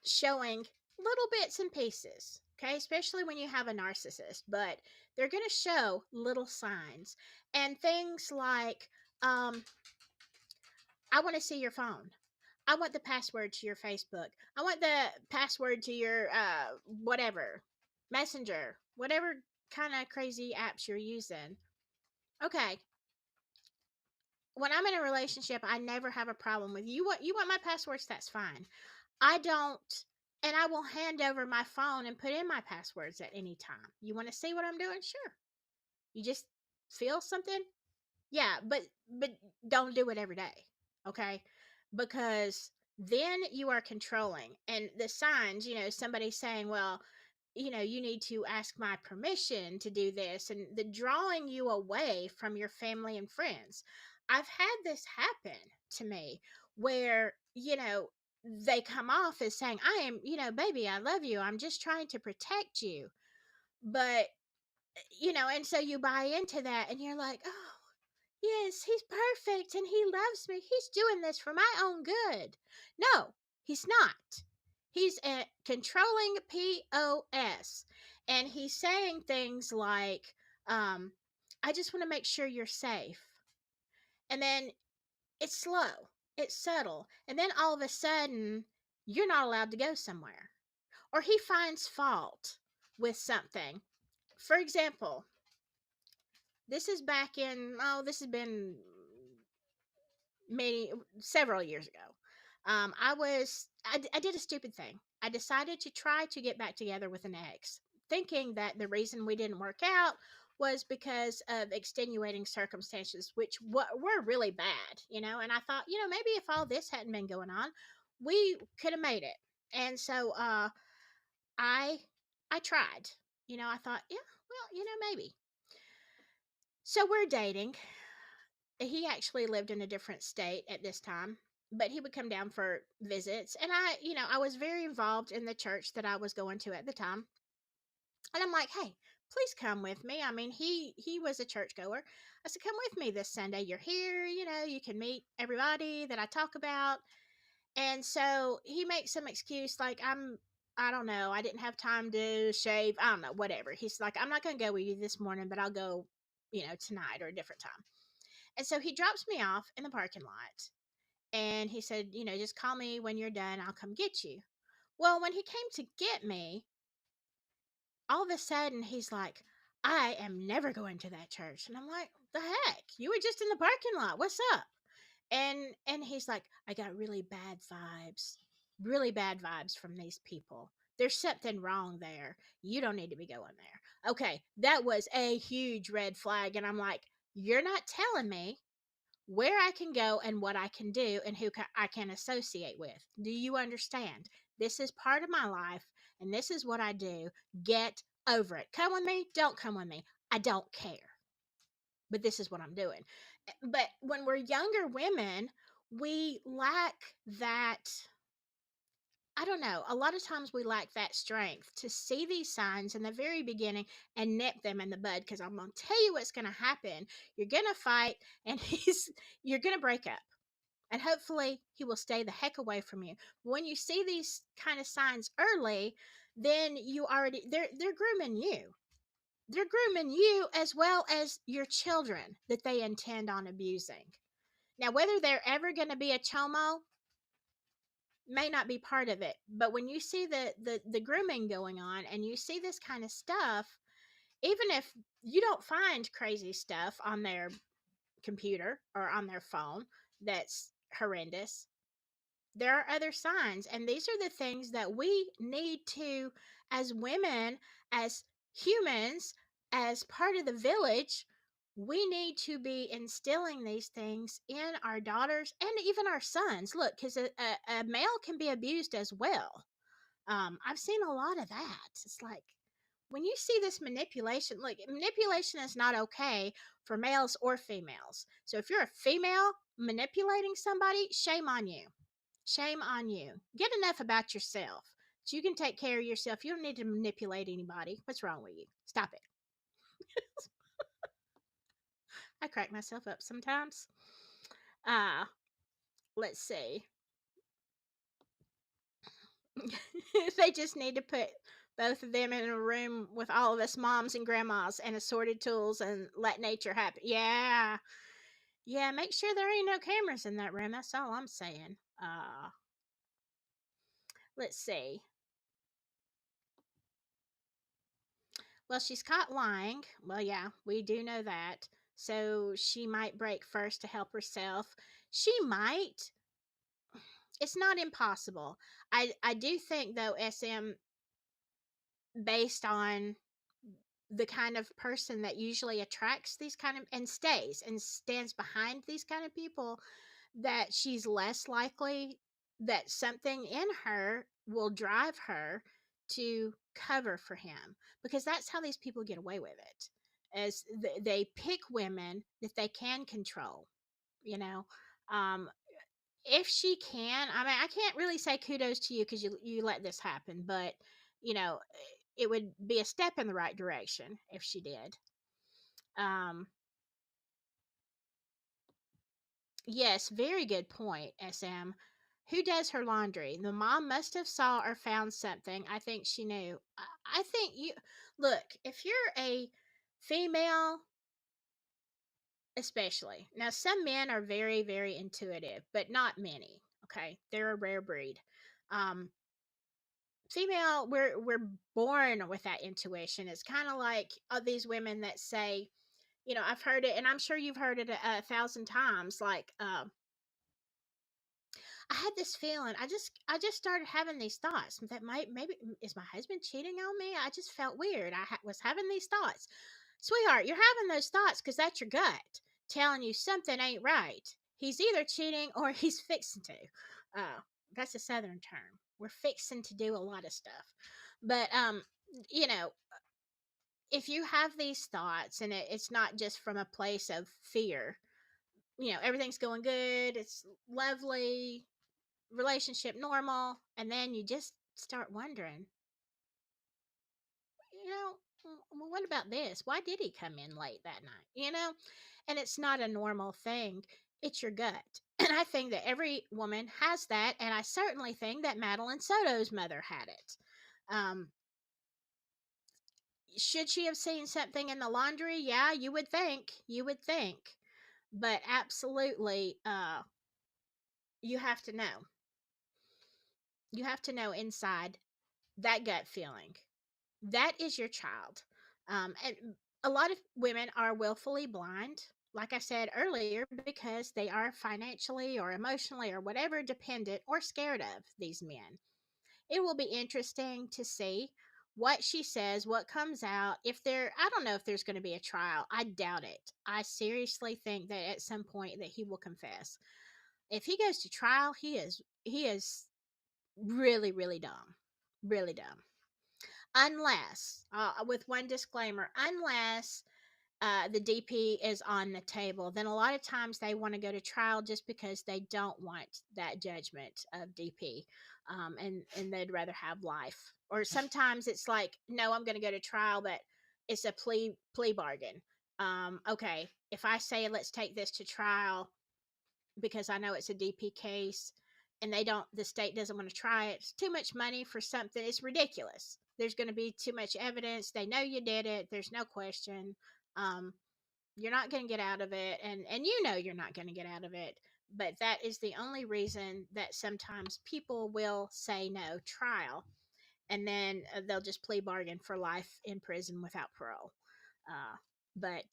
[SPEAKER 1] showing little bits and pieces. Okay, especially when you have a narcissist, but they're going to show little signs and things like, I want to see your phone. I want the password to your Facebook. I want the password to your whatever, Messenger, whatever kind of crazy apps you're using. Okay. When I'm in a relationship, I never have a problem with you want my passwords, that's fine. I don't, and I will hand over my phone and put in my passwords at any time. You want to see what I'm doing? Sure. You just feel something? Yeah, but don't do it every day. Okay? Because then you are controlling. And the signs, somebody saying, well, you need to ask my permission to do this, and the drawing you away from your family and friends. I've had this happen to me where, they come off as saying, I am, baby, I love you. I'm just trying to protect you. But, and so you buy into that and you're like, oh, yes, he's perfect and he loves me. He's doing this for my own good. No, he's not. He's a controlling POS. And he's saying things like, I just want to make sure you're safe. And then it's slow, it's subtle. And then all of a sudden, you're not allowed to go somewhere. Or he finds fault with something. For example, this is back in, this has been several years ago. I did a stupid thing. I decided to try to get back together with an ex, thinking that the reason we didn't work out was because of extenuating circumstances, which were really bad, And I thought, maybe if all this hadn't been going on, we could have made it. And so, I I tried. I thought, yeah, well, maybe. So we're dating. He actually lived in a different state at this time, but he would come down for visits. And I was very involved in the church that I was going to at the time. And I'm like, hey, please come with me. I mean, he was a churchgoer. I said, come with me this Sunday. You're here, you can meet everybody that I talk about. And so he makes some excuse like, I don't know, I didn't have time to shave. I don't know, whatever. He's like, I'm not going to go with you this morning, but I'll go, tonight or a different time. And so he drops me off in the parking lot. And he said, just call me when you're done. I'll come get you. Well, when he came to get me, all of a sudden he's like, I am never going to that church. And I'm like, the heck? You were just in the parking lot. What's up? And he's like, I got really bad vibes. Really bad vibes from these people. There's something wrong there. You don't need to be going there. Okay, that was a huge red flag. And I'm like, you're not telling me where I can go and what I can do and who I can associate with. Do you understand? This is part of my life and this is what I do. Get over it. Come with me, don't come with me. I don't care. But this is what I'm doing. But when we're younger women, we lack that. I don't know. A lot of times we lack that strength to see these signs in the very beginning and nip them in the bud. Because I'm going to tell you what's going to happen. You're going to fight, and you're going to break up, and hopefully he will stay the heck away from you. When you see these kind of signs early, then they're grooming you. They're grooming you as well as your children that they intend on abusing. Now, whether they're ever going to be a chomo may not be part of it, but when you see the grooming going on and you see this kind of stuff, even if you don't find crazy stuff on their computer or on their phone that's horrendous, there are other signs, and these are the things that we need to, as women, as humans, as part of the village, we need to be instilling these things in our daughters and even our sons. Look, because a male can be abused as well. I've seen a lot of that. It's like, when you see this manipulation, look, manipulation is not okay for males or females. So if you're a female manipulating somebody, shame on you. Shame on you. Get enough about yourself so you can take care of yourself. You don't need to manipulate anybody. What's wrong with you? Stop it. I crack myself up sometimes. Let's see. They just need to put both of them in a room with all of us moms and grandmas and assorted tools and let nature happen. Yeah. Yeah, make sure there ain't no cameras in that room. That's all I'm saying. Let's see. Well, she's caught lying. Well, yeah, we do know that. So she might break first to help herself. She might. It's not impossible. I do think though, SM, based on the kind of person that usually attracts these kind of and stays and stands behind these kind of people, that she's less likely that something in her will drive her to cover for him, because that's how these people get away with it, as they pick women that they can control, you know. um if she can, I mean, I can't really say kudos to you because you let this happen, but you know, it would be a step in the right direction if she did. um Yes, very good point, SM. Who does her laundry? The mom must have saw or found something. I think she knew. I think you look, if you're a female, especially. Now some men are very, very intuitive, but not many. Okay? They're a rare breed. Um Female, we're born with that intuition. It's kind of like these women that say, you know, I've heard it and I'm sure you've heard it a thousand times, like I had this feeling. I just started having these thoughts that might maybe is my husband cheating on me. I just felt weird. Was having these thoughts, sweetheart. You're having those thoughts because that's your gut telling you something ain't right. He's either cheating or he's fixing to. Uh, that's a southern term. We're fixing to do a lot of stuff, but you know, if you have these thoughts and it's not just from a place of fear, you know, everything's going good, it's lovely, relationship normal, and then you just start wondering, you know, well, what about this? Why did he come in late that night? You know, and it's not a normal thing. It's your gut. And I think that every woman has that. And I certainly think that Madeline Soto's mother had it. Um, should she have seen something in the laundry? Yeah, you would think. You would think. But absolutely, you have to know. You have to know inside that gut feeling. That is your child. And a lot of women are willfully blind, like I said earlier, because they are financially or emotionally or whatever dependent or scared of these men. It will be interesting to see what she says, what comes out. If there, I don't know if there's going to be a trial. I doubt it. I seriously think that at some point that he will confess. If he goes to trial, he is really, really dumb. Really dumb. Unless, with one disclaimer, unless the DP is on the table, then a lot of times they want to go to trial just because they don't want that judgment of DP, and they'd rather have life. Or sometimes it's like, no, I'm going to go to trial, but it's a plea bargain. Okay, if I say let's take this to trial, because I know it's a DP case and the state doesn't want to try it. It's too much money for something. It's ridiculous. There's going to be too much evidence. They know you did it. There's no question. Um, you're not going to get out of it. And you know you're not going to get out of it. But that is the only reason that sometimes people will say no trial. And then they'll just plea bargain for life in prison without parole. But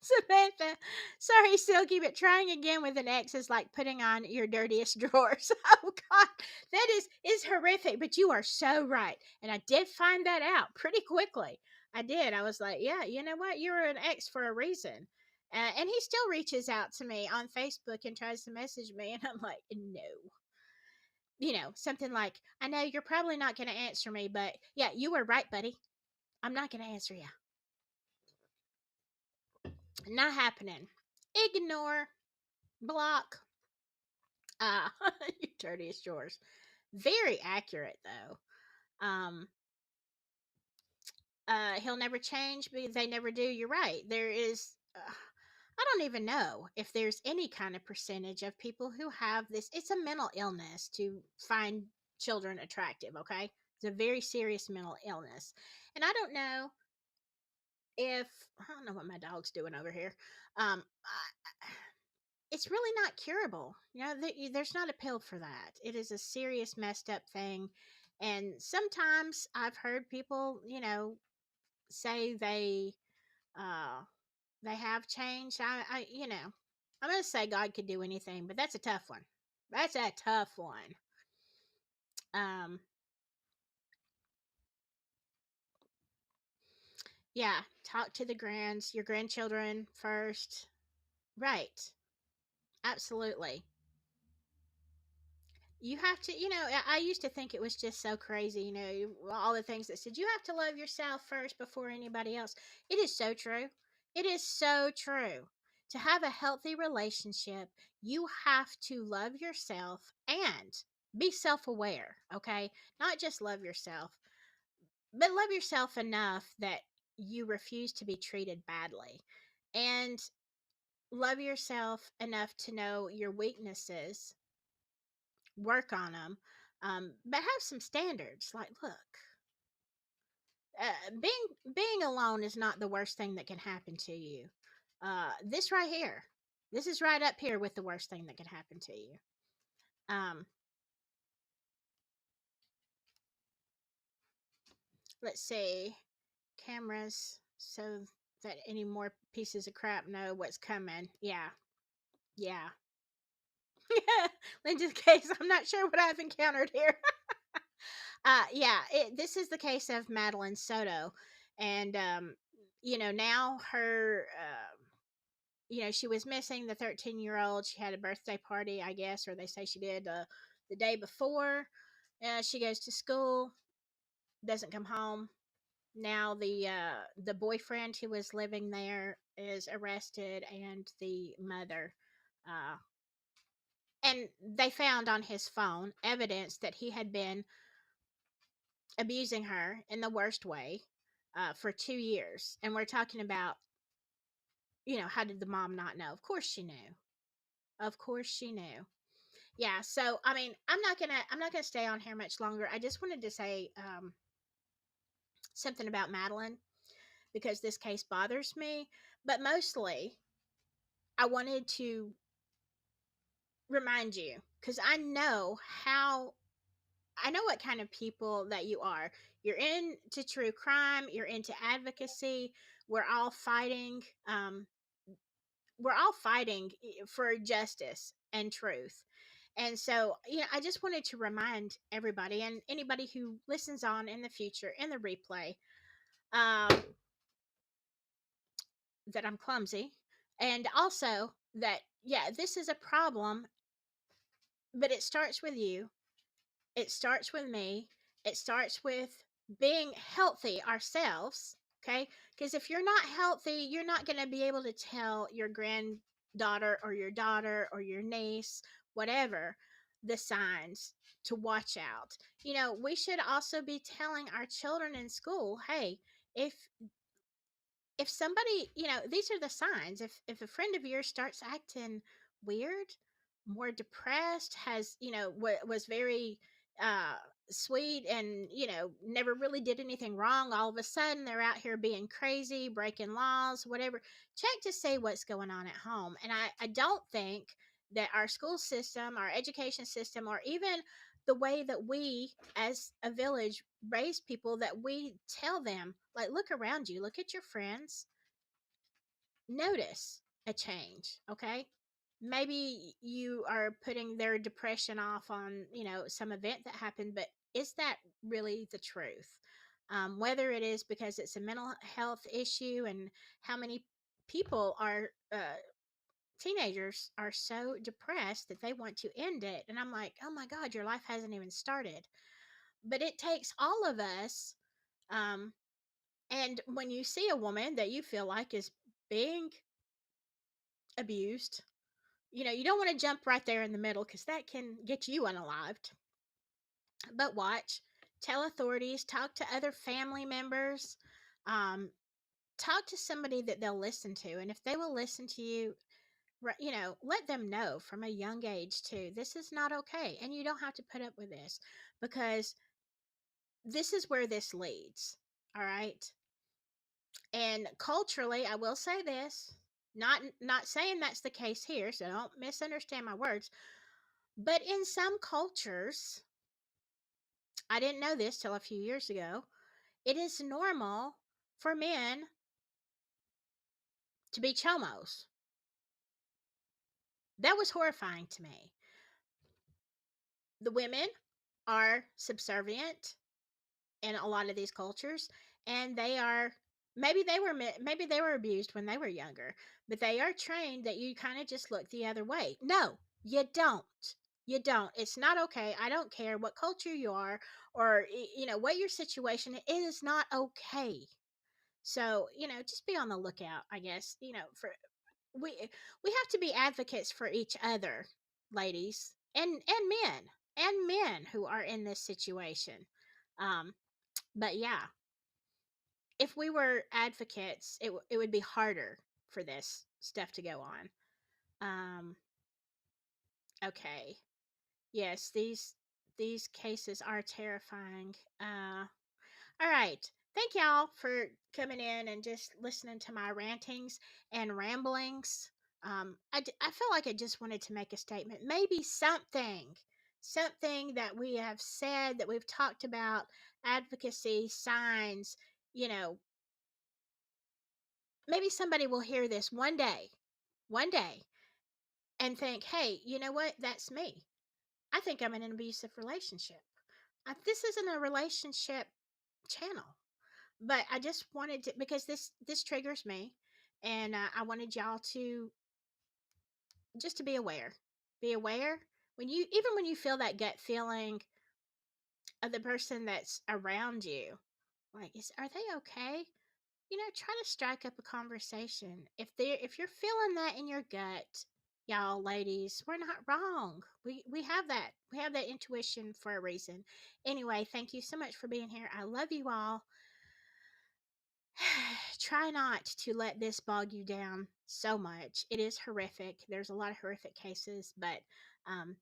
[SPEAKER 1] Samantha, sorry, Silky, but trying again with an X is like putting on your dirtiest drawers. Oh God, that is horrific. But you are so right, and I did find that out pretty quickly. I did. I was like, yeah, you know what? You're an X for a reason. And he still reaches out to me on Facebook and tries to message me, and I'm like, no. You know, something like, I know you're probably not going to answer me, but yeah, you were right, buddy. I'm not going to answer you. Not happening. Ignore. Block. Ah, your dirtiest yours. Very accurate though. He'll never change, but they never do. You're right. There is. I don't even know if there's any kind of percentage of people who have this. It's a mental illness to find children attractive. Okay, it's a very serious mental illness, and I don't know if I don't know what my dog's doing over here. I, it's really not curable. There's not a pill for that. It is a serious messed up thing. And sometimes I've heard people, say they have changed. I'm gonna say God could do anything, but that's a tough one. That's a tough one. Um, yeah, talk to your grandchildren first. Right. Absolutely. You have to, I used to think it was just so crazy, all the things that said you have to love yourself first before anybody else. It is so true. It is so true. To have a healthy relationship, you have to love yourself and be self aware, okay? Not just love yourself, but love yourself enough that you refuse to be treated badly. And love yourself enough to know your weaknesses, work on them, but have some standards. Like, look, being alone is not the worst thing that can happen to you. This right here, this is right up here with the worst thing that can happen to you. Um, let's see, cameras so that any more pieces of crap know what's coming. Yeah, yeah. Linda's case, I'm not sure what I've encountered here. Yeah, this is the case of Madeline Soto, and now her, she was missing, the 13-year-old. She had a birthday party, I guess, or they say she did the day before. She goes to school, doesn't come home. Now the boyfriend who was living there is arrested, and the mother. Uh, and they found on his phone evidence that he had been abusing her in the worst way for 2 years. And we're talking about, how did the mom not know? Of course she knew. Of course she knew. Yeah. So I mean, I'm not gonna stay on here much longer. I just wanted to say something about Madeline because this case bothers me, but mostly I wanted to remind you because I know what kind of people that you are. You're into true crime. You're into advocacy. We're all fighting. We're all fighting for justice and truth. And so, I just wanted to remind everybody and anybody who listens on in the future in the replay, um, that I'm clumsy, and also that this is a problem, but it starts with you. It starts with me. It starts with being healthy ourselves, okay? Because if you're not healthy, you're not going to be able to tell your granddaughter or your daughter or your niece, whatever, the signs to watch out. We should also be telling our children in school, hey, if somebody, these are the signs. If a friend of yours starts acting weird, more depressed, has, was very uh sweet, and never really did anything wrong, all of a sudden they're out here being crazy, breaking laws, whatever, check to see what's going on at home. And I don't think that our school system, our education system, or even the way that we as a village raise people, that we tell them, like, look around you, look at your friends, notice a change, okay? Maybe you are putting their depression off on, some event that happened, but is that really the truth? Whether it is because it's a mental health issue, and how many people are, teenagers are so depressed that they want to end it. And I'm like, oh my God, your life hasn't even started. But it takes all of us. Um, and when you see a woman that you feel like is being abused, you don't want to jump right there in the middle because that can get you unalived. But watch, tell authorities, talk to other family members, um, talk to somebody that they'll listen to. And if they will listen to you, let them know from a young age too, this is not okay. And you don't have to put up with this, because this is where this leads. All right. And culturally, I will say this, Not saying that's the case here, so don't misunderstand my words. But in some cultures, I didn't know this till a few years ago, it is normal for men to be chomos. That was horrifying to me. The women are subservient in a lot of these cultures, and they are, maybe they were abused when they were younger, but they are trained that you kind of just look the other way. No, you don't. You don't. It's not okay. I don't care what culture you are, or what your situation is. It is not okay. So just be on the lookout, I guess. For we we have to be advocates for each other, ladies, and men who are in this situation. But yeah, if we were advocates, it would be harder for this stuff to go on. Okay. Yes, these cases are terrifying. All right. Thank y'all for coming in and just listening to my rantings and ramblings. I feel like I just wanted to make a statement. Maybe something that we have said, that we've talked about, advocacy, signs, you know, maybe somebody will hear this one day, and think, hey, you know what? That's me. I think I'm in an abusive relationship. This isn't a relationship channel, but I just wanted to, because this triggers me, and I wanted y'all to just to be aware. Be aware when you feel that gut feeling of the person that's around you, like, are they okay? Try to strike up a conversation. If you're feeling that in your gut, y'all ladies, we're not wrong. We have that. We have that intuition for a reason. Anyway, thank you so much for being here. I love you all. Try not to let this bog you down so much. It is horrific. There's a lot of horrific cases, but um,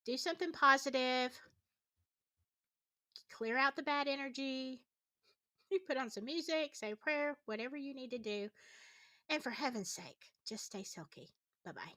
[SPEAKER 1] do something positive. Clear out the bad energy. You put on some music, say a prayer, whatever you need to do. And for heaven's sake, just stay silky. Bye bye.